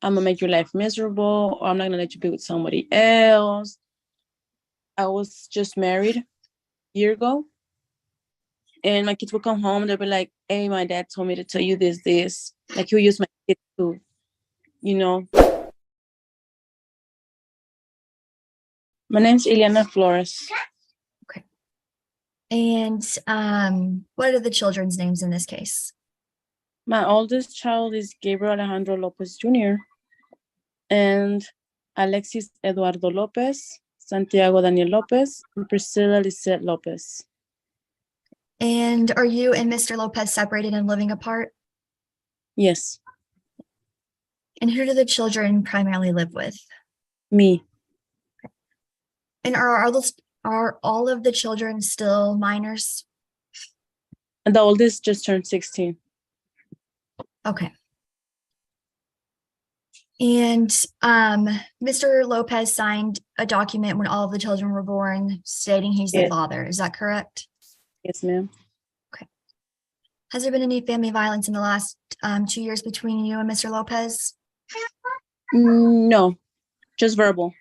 I'm gonna make your life miserable, or I'm not gonna let you be with somebody else. I was just married a year ago, and my kids would come home. They'd be like, "Hey, my dad told me to tell you this." Like he'll use my kids to, you know. My name's Eliana Flores. Okay. And what are the children's names in this case? My oldest child is Gabriel Alejandro Lopez Jr. and Alexis Eduardo Lopez, Santiago Daniel Lopez, and Priscilla Lisette Lopez. And are you and Mr. Lopez separated and living apart? Yes. And who do the children primarily live with? Me. And are all of the children still minors? And the oldest just turned 16. Okay. And Mr. Lopez signed a document when all of the children were born stating he's the father. Is that correct? Yes, ma'am. Okay. Has there been any family violence in the last 2 years between you and Mr. Lopez? No, just verbal.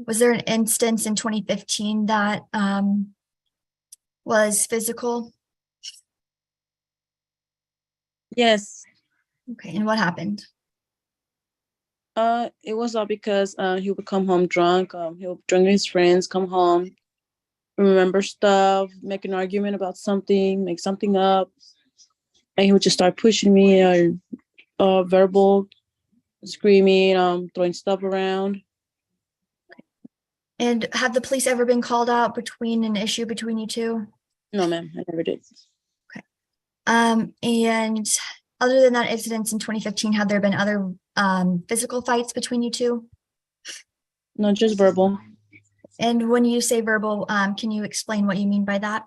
Was there an instance in 2015 that was physical? Yes. Okay, and what happened? It was all because he would come home drunk. He would drink with his friends, come home, remember stuff, make an argument about something, make something up, and he would just start pushing me or verbal, screaming, throwing stuff around. And have the police ever been called out between an issue between you two? No, ma'am, I never did. Okay. And other than that incident in 2015, have there been other physical fights between you two? No, just verbal. And when you say verbal, can you explain what you mean by that?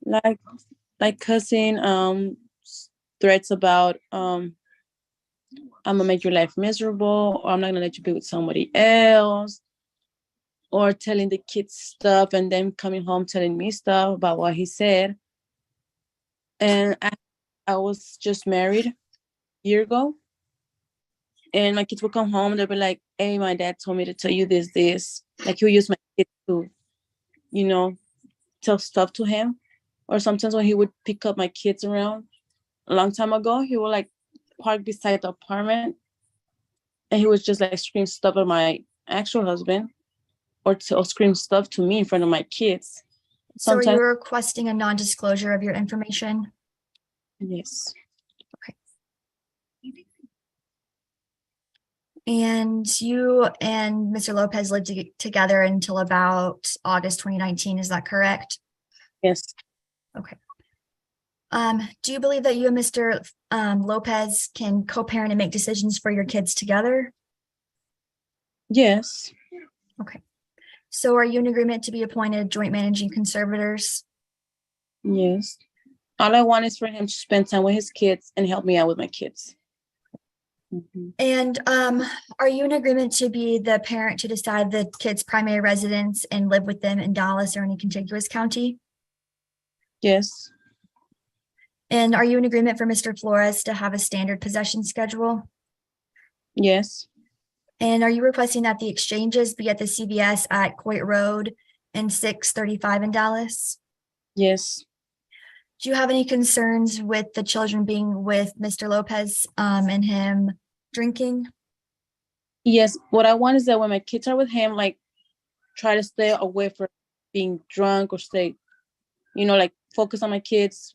Like cussing, threats about I'm gonna make your life miserable, or I'm not gonna let you be with somebody else, or telling the kids stuff and then coming home telling me stuff about what he said. And I was just married a year ago, and my kids would come home. They'd be like, "Hey, my dad told me to tell you this." Like he'll use my kids to, tell stuff to him. Or sometimes when he would pick up my kids around a long time ago, he would like park beside the apartment, and he would just like scream stuff at my actual husband, or scream stuff to me in front of my kids. So are you requesting a non-disclosure of your information? Yes. Okay. And you and Mr. Lopez lived together until about August 2019, is that correct? Yes. Okay. Do you believe that you and Mr. Lopez can co-parent and make decisions for your kids together? Yes. Okay. So are you in agreement to be appointed joint managing conservators? Yes. All I want is for him to spend time with his kids and help me out with my kids. Mm-hmm. And are you in agreement to be the parent to decide the kids' primary residence and live with them in Dallas or any contiguous county? Yes. And are you in agreement for Mr. Flores to have a standard possession schedule? Yes. And are you requesting that the exchanges be at the CVS at Coit Road and 635 in Dallas? Yes. Do you have any concerns with the children being with Mr. Lopez and him drinking? Yes. What I want is that when my kids are with him, like try to stay away from being drunk, or stay, like focus on my kids,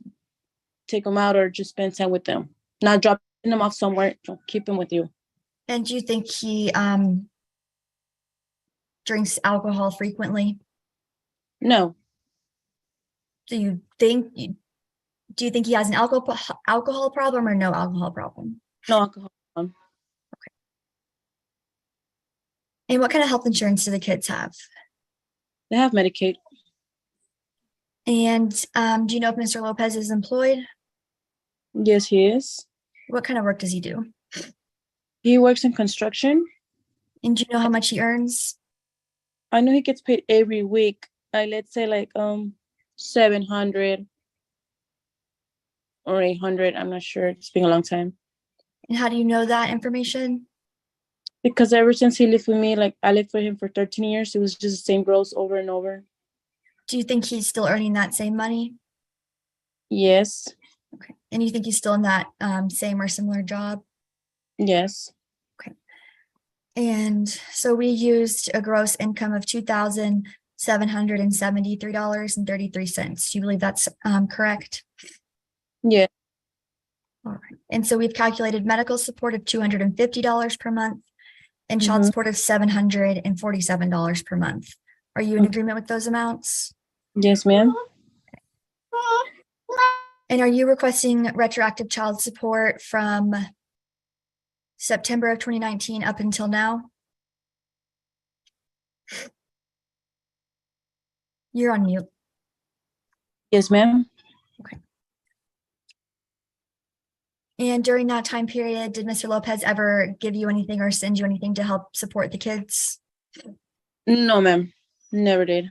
take them out, or just spend time with them. Not dropping them off somewhere, keep them with you. And do you think he drinks alcohol frequently? No. Do you think he has an alcohol problem or no alcohol problem? No alcohol. Okay. And what kind of health insurance do the kids have? They have Medicaid. And do you know if Mr. Lopez is employed? Yes, he is. What kind of work does he do? He works in construction. And do you know how much he earns? I know he gets paid every week. Let's say like 700 or 800. I'm not sure. It's been a long time. And how do you know that information? Because ever since he lived with me, like I lived with him for 13 years, it was just the same gross over and over. Do you think he's still earning that same money? Yes. Okay. And you think he's still in that same or similar job? Yes. Okay. And so we used a gross income of $2,773.33. Do you believe that's correct? Yeah. All right. And so we've calculated medical support of $250 per month and child Mhm. support of $747 per month. Are you in agreement with those amounts? Yes, ma'am. And are you requesting retroactive child support from September of 2019 up until now? You're on mute. Yes, ma'am. And during that time period, did Mr. Lopez ever give you anything or send you anything to help support the kids? No, ma'am. Never did.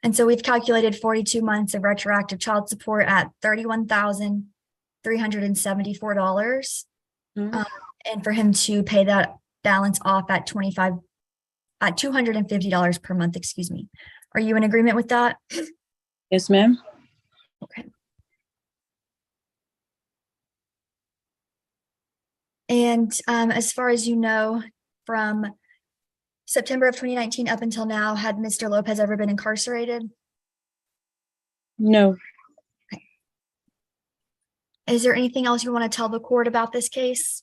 And so we've calculated 42 months of retroactive child support at $31,374. Mhm. And for him to pay that balance off at $250 per month, excuse me. Are you in agreement with that? Yes, ma'am. Okay. And as far as you know, from September of 2019 up until now, had Mr. Lopez ever been incarcerated? No. Is there anything else you want to tell the court about this case?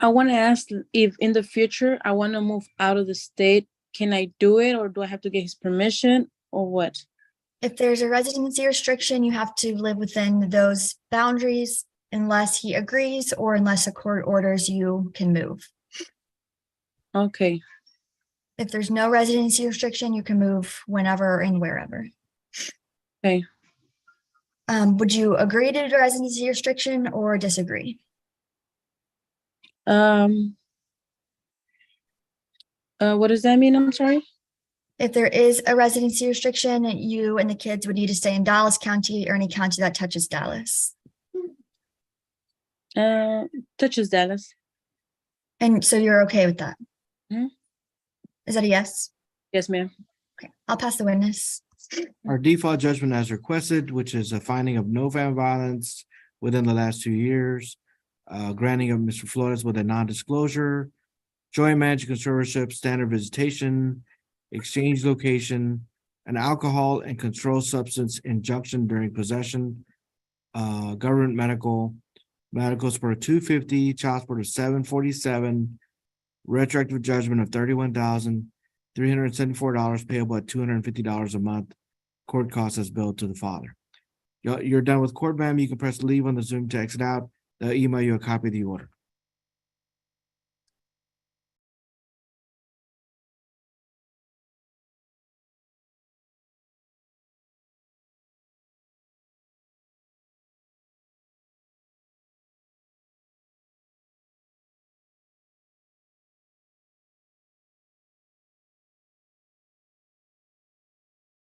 I want to ask if in the future I want to move out of the state, can I do it, or do I have to get his permission, or what? If there's a residency restriction, you have to live within those boundaries unless he agrees or unless a court orders you can move. Okay. If there's no residency restriction, you can move whenever and wherever. Okay. Would you agree to the residency restriction or disagree? What does that mean? I'm sorry. If there is a residency restriction, you and the kids would need to stay in Dallas County or any county that touches Dallas. Touches Dallas. And so you're okay with that? Mhm. Is that a yes? Yes, ma'am. Okay, I'll pass the witness. Our default judgment as requested, which is a finding of no family violence within the last 2 years, granting of Mr. Flores with a non-disclosure, joint managed conservatorship, standard visitation, exchange location, an alcohol and controlled substance injunction during possession, government medical support 250, child support of 747, retroactive judgment of $31,374 payable at $250 a month. Court costs as billed to the father. You're done with court, ma'am. You can press leave on the Zoom to exit out. They'll email you a copy of the order.